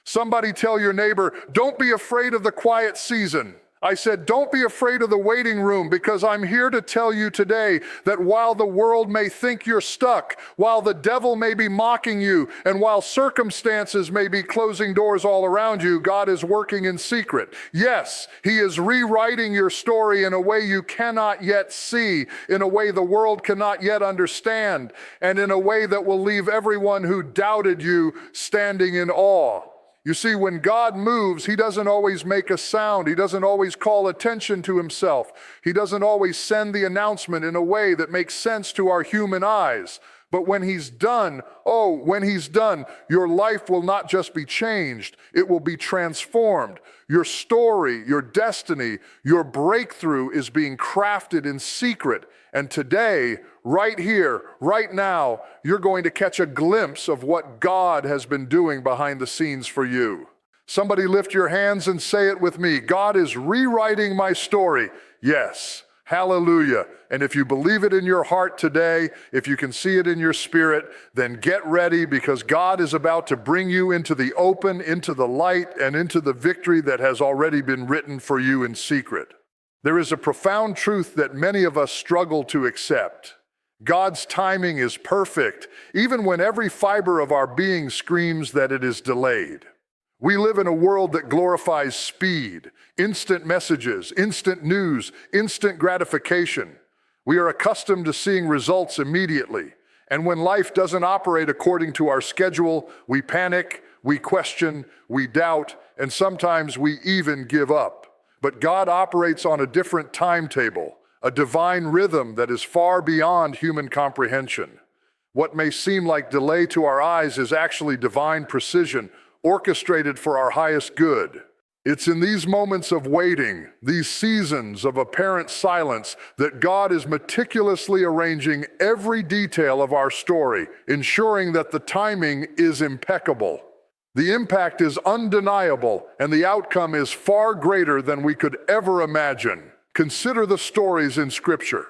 Somebody tell your neighbor, don't be afraid of the quiet season. I said, don't be afraid of the waiting room, because I'm here to tell you today that while the world may think you're stuck, while the devil may be mocking you, and while circumstances may be closing doors all around you, God is working in secret. Yes, He is rewriting your story in a way you cannot yet see, in a way the world cannot yet understand, and in a way that will leave everyone who doubted you standing in awe. You see, when God moves, He doesn't always make a sound. He doesn't always call attention to Himself. He doesn't always send the announcement in a way that makes sense to our human eyes. But when He's done, when He's done, your life will not just be changed, it will be transformed. Your story, your destiny, your breakthrough is being crafted in secret. And today, right here, right now, you're going to catch a glimpse of what God has been doing behind the scenes for you. Somebody lift your hands and say it with me. God is rewriting my story. Yes. Hallelujah. And if you believe it in your heart today, if you can see it in your spirit, then get ready, because God is about to bring you into the open, into the light, and into the victory that has already been written for you in secret. There is a profound truth that many of us struggle to accept. God's timing is perfect, even when every fiber of our being screams that it is delayed. We live in a world that glorifies speed, instant messages, instant news, instant gratification. We are accustomed to seeing results immediately. And when life doesn't operate according to our schedule, we panic, we question, we doubt, and sometimes we even give up. But God operates on a different timetable, a divine rhythm that is far beyond human comprehension. What may seem like delay to our eyes is actually divine precision, orchestrated for our highest good. It's in these moments of waiting, these seasons of apparent silence, that God is meticulously arranging every detail of our story, ensuring that the timing is impeccable. The impact is undeniable, and the outcome is far greater than we could ever imagine. Consider the stories in Scripture.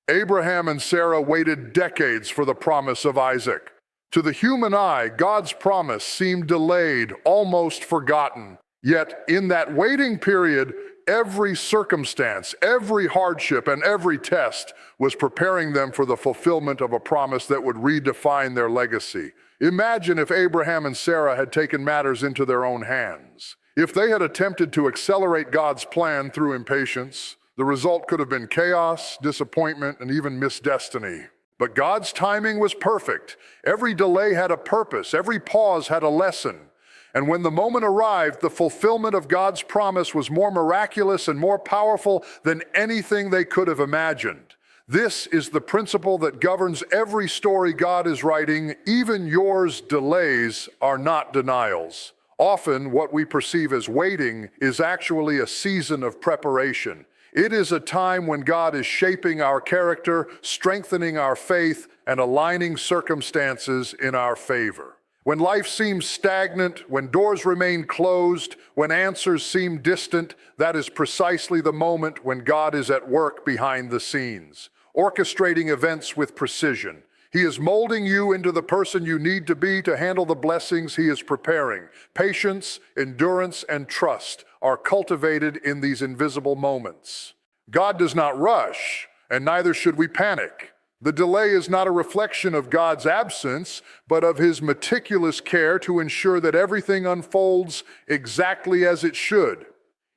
Abraham and Sarah waited decades for the promise of Isaac. To the human eye, God's promise seemed delayed, almost forgotten. Yet in that waiting period, every circumstance, every hardship, and every test was preparing them for the fulfillment of a promise that would redefine their legacy. Imagine if Abraham and Sarah had taken matters into their own hands. If they had attempted to accelerate God's plan through impatience, the result could have been chaos, disappointment, and even missed destiny. But God's timing was perfect. Every delay had a purpose. Every pause had a lesson. And when the moment arrived, the fulfillment of God's promise was more miraculous and more powerful than anything they could have imagined. This is the principle that governs every story God is writing. Even yours delays are not denials. Often, what we perceive as waiting is actually a season of preparation. It is a time when God is shaping our character, strengthening our faith, and aligning circumstances in our favor. When life seems stagnant, when doors remain closed, when answers seem distant, that is precisely the moment when God is at work behind the scenes, orchestrating events with precision. He is molding you into the person you need to be to handle the blessings He is preparing. Patience, endurance, and trust are cultivated in these invisible moments. God does not rush, and neither should we panic. The delay is not a reflection of God's absence, but of His meticulous care to ensure that everything unfolds exactly as it should.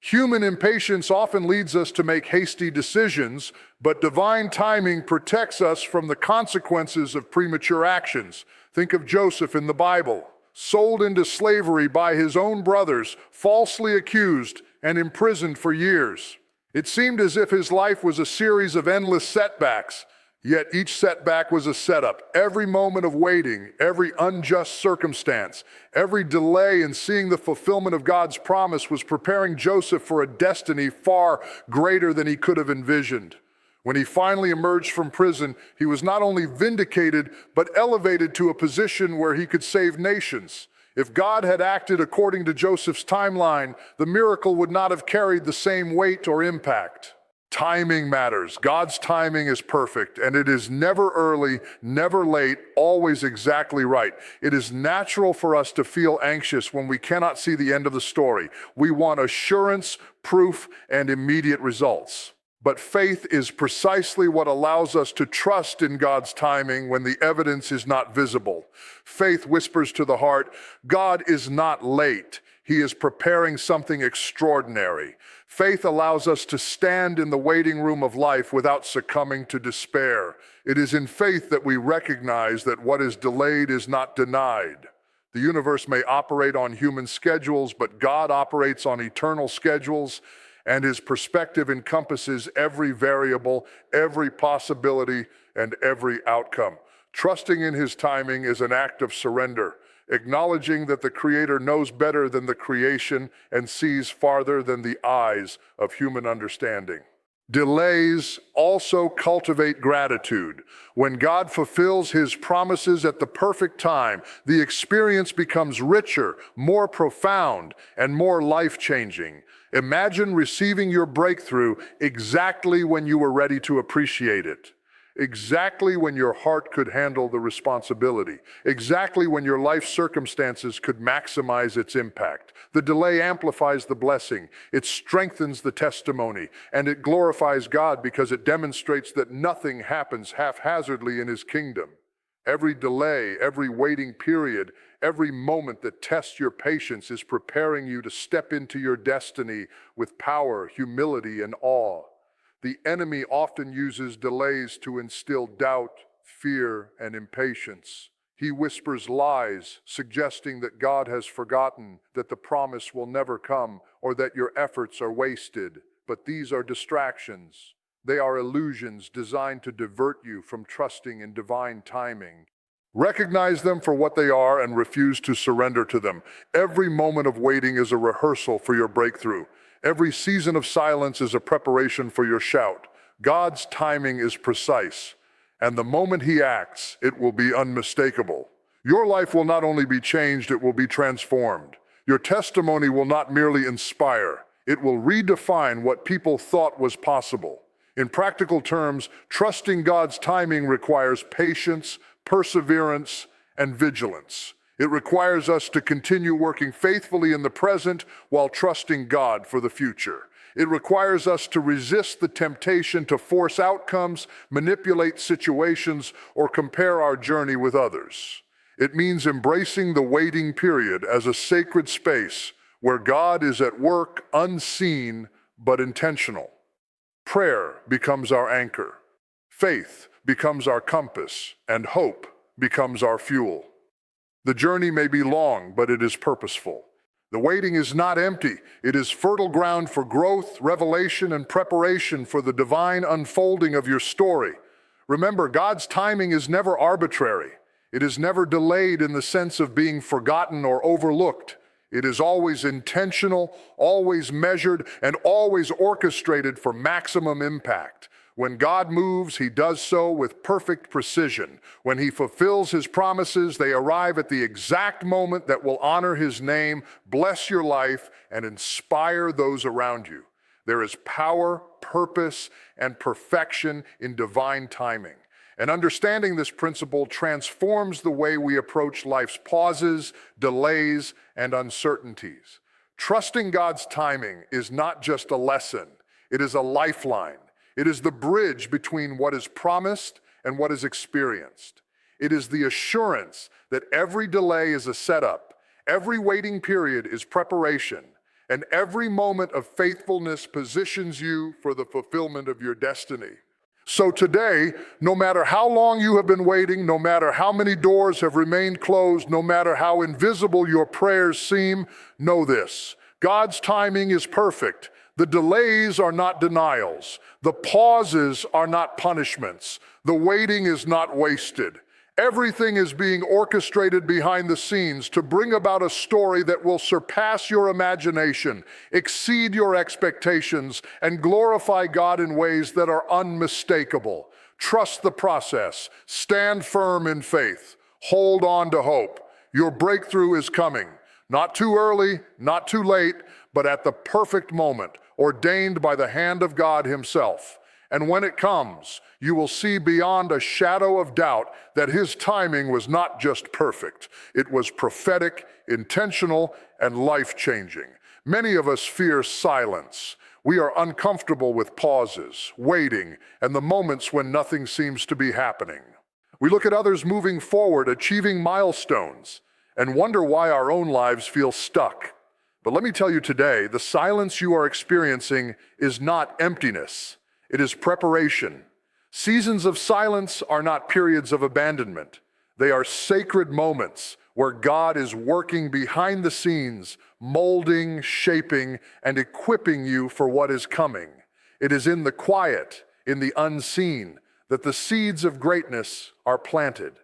Human impatience often leads us to make hasty decisions, but divine timing protects us from the consequences of premature actions. Think of Joseph in the Bible, sold into slavery by his own brothers, falsely accused and imprisoned for years. It seemed as if his life was a series of endless setbacks, yet each setback was a setup. Every moment of waiting, every unjust circumstance, every delay in seeing the fulfillment of God's promise was preparing Joseph for a destiny far greater than he could have envisioned. When he finally emerged from prison, he was not only vindicated, but elevated to a position where he could save nations. If God had acted according to Joseph's timeline, the miracle would not have carried the same weight or impact. Timing matters. God's timing is perfect, and it is never early, never late, always exactly right. It is natural for us to feel anxious when we cannot see the end of the story. We want assurance, proof, and immediate results. But faith is precisely what allows us to trust in God's timing when the evidence is not visible. Faith whispers to the heart, God is not late. He is preparing something extraordinary. Faith allows us to stand in the waiting room of life without succumbing to despair. It is in faith that we recognize that what is delayed is not denied. The universe may operate on human schedules, but God operates on eternal schedules, and his perspective encompasses every variable, every possibility, and every outcome. Trusting in his timing is an act of surrender, acknowledging that the Creator knows better than the creation and sees farther than the eyes of human understanding. Delays also cultivate gratitude. When God fulfills his promises at the perfect time, the experience becomes richer, more profound, and more life-changing. Imagine receiving your breakthrough exactly when you were ready to appreciate it. Exactly when your heart could handle the responsibility. Exactly when your life circumstances could maximize its impact. The delay amplifies the blessing, it strengthens the testimony, and it glorifies God because it demonstrates that nothing happens haphazardly in his kingdom. Every delay, every waiting period, every moment that tests your patience is preparing you to step into your destiny with power, humility, and awe. The enemy often uses delays to instill doubt, fear, and impatience. He whispers lies, suggesting that God has forgotten, that the promise will never come, or that your efforts are wasted. But these are distractions. They are illusions designed to divert you from trusting in divine timing. Recognize them for what they are and refuse to surrender to them. Every moment of waiting is a rehearsal for your breakthrough. Every season of silence is a preparation for your shout. God's timing is precise, and the moment he acts, it will be unmistakable. Your life will not only be changed, it will be transformed. Your testimony will not merely inspire, it will redefine what people thought was possible. In practical terms, trusting God's timing requires patience, perseverance, and vigilance. It requires us to continue working faithfully in the present while trusting God for the future. It requires us to resist the temptation to force outcomes, manipulate situations, or compare our journey with others. It means embracing the waiting period as a sacred space where God is at work, unseen but intentional. Prayer becomes our anchor. Faith becomes our compass, and hope becomes our fuel. The journey may be long, but it is purposeful. The waiting is not empty. It is fertile ground for growth, revelation, and preparation for the divine unfolding of your story. Remember, God's timing is never arbitrary. It is never delayed in the sense of being forgotten or overlooked. It is always intentional, always measured, and always orchestrated for maximum impact. When God moves, he does so with perfect precision. When he fulfills his promises, they arrive at the exact moment that will honor his name, bless your life, and inspire those around you. There is power, purpose, and perfection in divine timing. And understanding this principle transforms the way we approach life's pauses, delays, and uncertainties. Trusting God's timing is not just a lesson, it is a lifeline. It is the bridge between what is promised and what is experienced. It is the assurance that every delay is a setup, every waiting period is preparation, and every moment of faithfulness positions you for the fulfillment of your destiny. So today, no matter how long you have been waiting, no matter how many doors have remained closed, no matter how invisible your prayers seem, know this: God's timing is perfect. The delays are not denials. The pauses are not punishments. The waiting is not wasted. Everything is being orchestrated behind the scenes to bring about a story that will surpass your imagination, exceed your expectations, and glorify God in ways that are unmistakable. Trust the process. Stand firm in faith. Hold on to hope. Your breakthrough is coming. Not too early, not too late, but at the perfect moment. ordained by the hand of God Himself. And when it comes, you will see beyond a shadow of doubt that His timing was not just perfect. It was prophetic, intentional, and life-changing. Many of us fear silence. We are uncomfortable with pauses, waiting, and the moments when nothing seems to be happening. We look at others moving forward, achieving milestones, and wonder why our own lives feel stuck. But let me tell you today, the silence you are experiencing is not emptiness. It is preparation. Seasons of silence are not periods of abandonment. They are sacred moments where God is working behind the scenes, molding, shaping, and equipping you for what is coming. It is in the quiet, in the unseen, that the seeds of greatness are planted.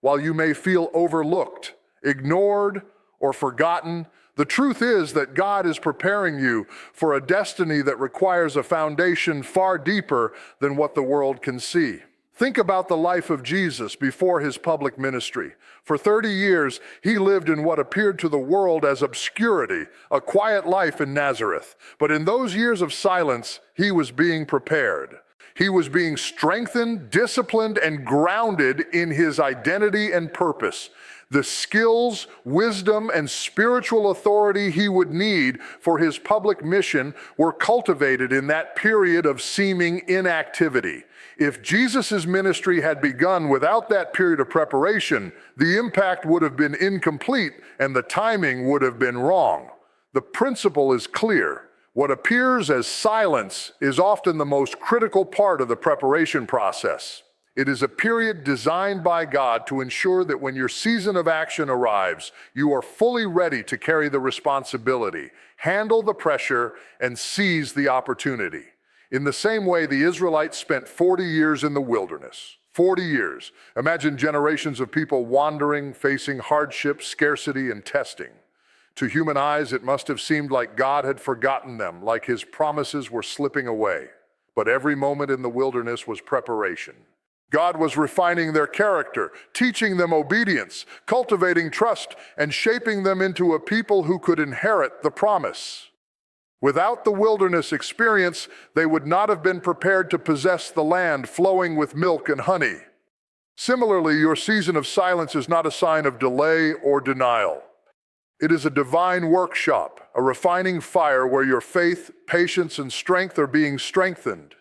While you may feel overlooked, ignored, or forgotten, the truth is that God is preparing you for a destiny that requires a foundation far deeper than what the world can see. Think about the life of Jesus before His public ministry. For 30 years, He lived in what appeared to the world as obscurity, a quiet life in Nazareth. But in those years of silence, He was being prepared. He was being strengthened, disciplined, and grounded in His identity and purpose. The skills, wisdom, and spiritual authority He would need for His public mission were cultivated in that period of seeming inactivity. If Jesus' ministry had begun without that period of preparation, the impact would have been incomplete and the timing would have been wrong. The principle is clear. What appears as silence is often the most critical part of the preparation process. It is a period designed by God to ensure that when your season of action arrives, you are fully ready to carry the responsibility, handle the pressure, and seize the opportunity. In the same way, the Israelites spent 40 years in the wilderness. 40 years. Imagine generations of people wandering, facing hardship, scarcity, and testing. To human eyes, it must have seemed like God had forgotten them, like His promises were slipping away. But every moment in the wilderness was preparation. God was refining their character, teaching them obedience, cultivating trust, and shaping them into a people who could inherit the promise. Without the wilderness experience, they would not have been prepared to possess the land flowing with milk and honey. Similarly, your season of silence is not a sign of delay or denial. It is a divine workshop, a refining fire where your faith, patience, and strength are being strengthened.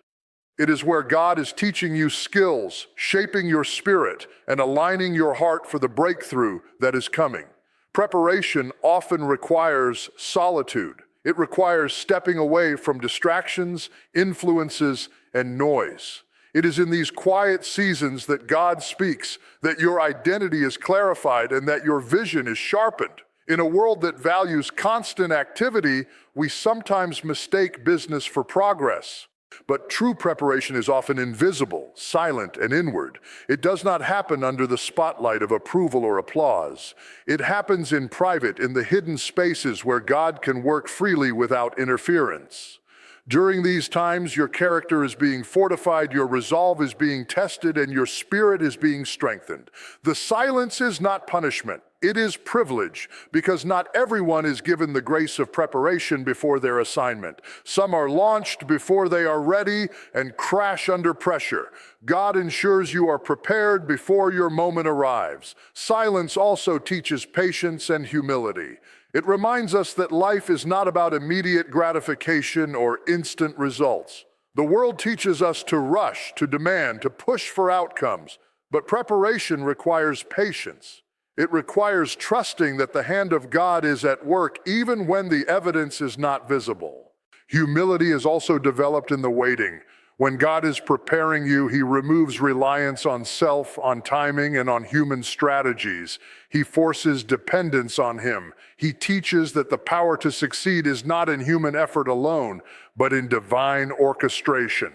It is where God is teaching you skills, shaping your spirit, and aligning your heart for the breakthrough that is coming. Preparation often requires solitude. It requires stepping away from distractions, influences, and noise. It is in these quiet seasons that God speaks, that your identity is clarified, and that your vision is sharpened. In a world that values constant activity, we sometimes mistake business for progress. But true preparation is often invisible, silent, and inward. It does not happen under the spotlight of approval or applause. It happens in private, in the hidden spaces where God can work freely without interference. During these times, your character is being fortified, your resolve is being tested, and your spirit is being strengthened. The silence is not punishment. It is privilege, because not everyone is given the grace of preparation before their assignment. Some are launched before they are ready and crash under pressure. God ensures you are prepared before your moment arrives. Silence also teaches patience and humility. It reminds us that life is not about immediate gratification or instant results. The world teaches us to rush, to demand, to push for outcomes, but preparation requires patience. It requires trusting that the hand of God is at work even when the evidence is not visible. Humility is also developed in the waiting. When God is preparing you, He removes reliance on self, on timing, and on human strategies. He forces dependence on Him. He teaches that the power to succeed is not in human effort alone, but in divine orchestration.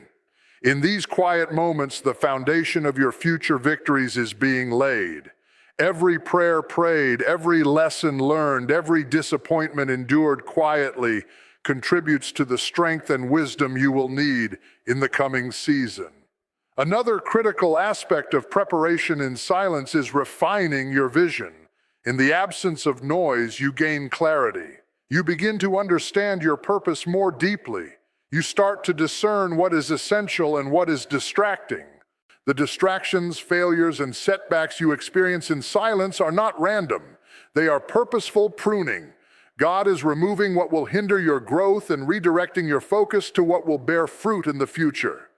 In these quiet moments, the foundation of your future victories is being laid. Every prayer prayed, every lesson learned, every disappointment endured quietly contributes to the strength and wisdom you will need in the coming season. Another critical aspect of preparation in silence is refining your vision. In the absence of noise, you gain clarity. You begin to understand your purpose more deeply. You start to discern what is essential and what is distracting. The distractions, failures, and setbacks you experience in silence are not random. They are purposeful pruning. God is removing what will hinder your growth and redirecting your focus to what will bear fruit in the future.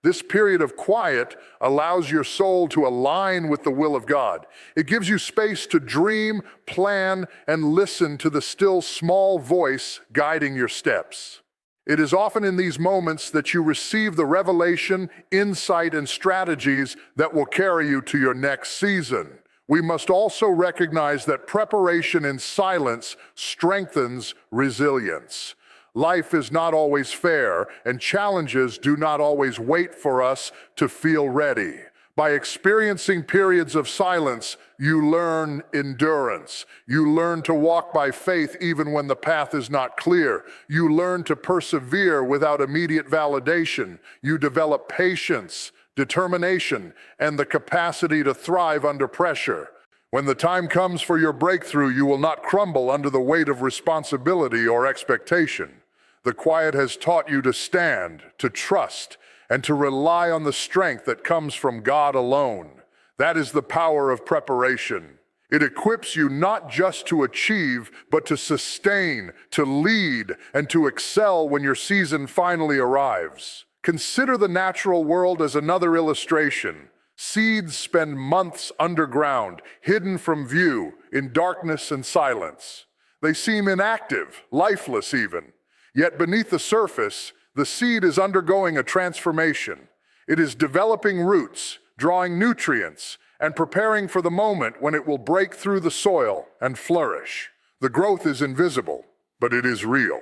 This period of quiet allows your soul to align with the will of God. It gives you space to dream, plan, and listen to the still small voice guiding your steps. It is often in these moments that you receive the revelation, insight, and strategies that will carry you to your next season. We must also recognize that preparation in silence strengthens resilience. Life is not always fair, and challenges do not always wait for us to feel ready. By experiencing periods of silence, you learn endurance. You learn to walk by faith even when the path is not clear. You learn to persevere without immediate validation. You develop patience, determination, and the capacity to thrive under pressure. When the time comes for your breakthrough, you will not crumble under the weight of responsibility or expectation. The quiet has taught you to stand, to trust, and to rely on the strength that comes from God alone. That is the power of preparation. It equips you not just to achieve, but to sustain, to lead, and to excel when your season finally arrives. Consider the natural world as another illustration. Seeds spend months underground, hidden from view, in darkness and silence. They seem inactive, lifeless even. Yet beneath the surface, the seed is undergoing a transformation. It is developing roots, drawing nutrients, and preparing for the moment when it will break through the soil and flourish. The growth is invisible, but it is real.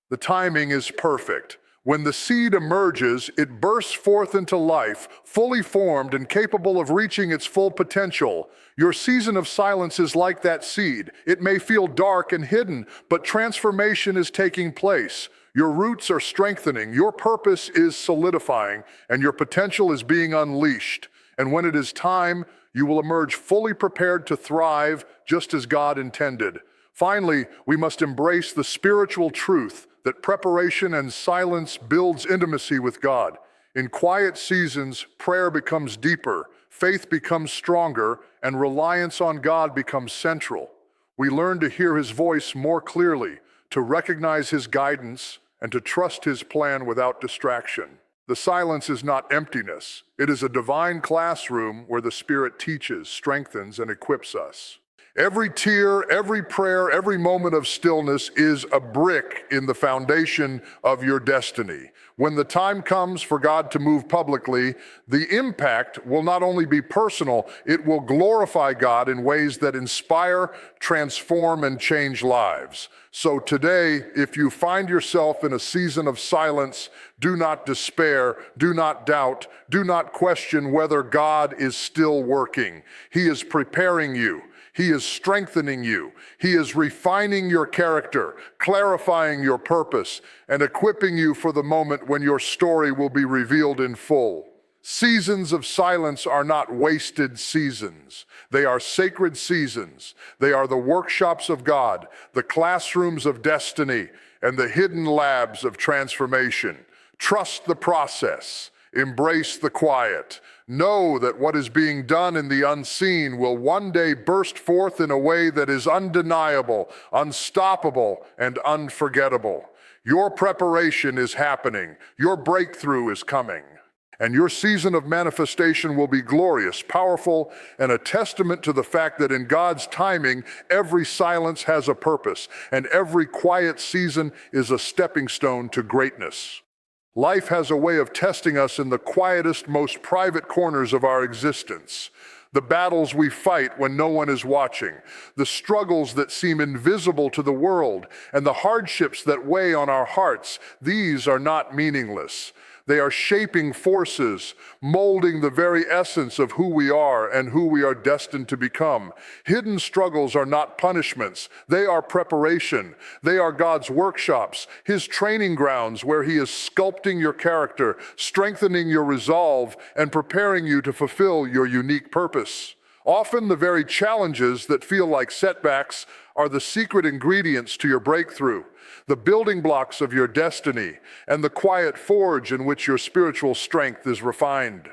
The timing is perfect. When the seed emerges, it bursts forth into life, fully formed and capable of reaching its full potential. Your season of silence is like that seed. It may feel dark and hidden, but transformation is taking place. Your roots are strengthening, your purpose is solidifying, and your potential is being unleashed. And when it is time, you will emerge fully prepared to thrive just as God intended. Finally, we must embrace the spiritual truth that preparation and silence builds intimacy with God. In quiet seasons, prayer becomes deeper, faith becomes stronger, and reliance on God becomes central. We learn to hear His voice more clearly, to recognize His guidance, and to trust His plan without distraction. The silence is not emptiness. It is a divine classroom where the Spirit teaches, strengthens, and equips us. Every tear, every prayer, every moment of stillness is a brick in the foundation of your destiny. When the time comes for God to move publicly, the impact will not only be personal, it will glorify God in ways that inspire, transform, and change lives. So today, if you find yourself in a season of silence, do not despair, do not doubt, do not question whether God is still working. He is preparing you. He is strengthening you. He is refining your character, clarifying your purpose, and equipping you for the moment when your story will be revealed in full. Seasons of silence are not wasted seasons. They are sacred seasons. They are the workshops of God, the classrooms of destiny, and the hidden labs of transformation. Trust the process. Embrace the quiet. Know that what is being done in the unseen will one day burst forth in a way that is undeniable, unstoppable, and unforgettable. Your preparation is happening. Your breakthrough is coming. And your season of manifestation will be glorious, powerful, and a testament to the fact that in God's timing, every silence has a purpose, and every quiet season is a stepping stone to greatness. Life has a way of testing us in the quietest, most private corners of our existence. The battles we fight when no one is watching, the struggles that seem invisible to the world, and the hardships that weigh on our hearts, these are not meaningless. They are shaping forces, molding the very essence of who we are and who we are destined to become. Hidden struggles are not punishments. They are preparation. They are God's workshops, His training grounds where He is sculpting your character, strengthening your resolve, and preparing you to fulfill your unique purpose. Often the very challenges that feel like setbacks are the secret ingredients to your breakthrough, the building blocks of your destiny, and the quiet forge in which your spiritual strength is refined.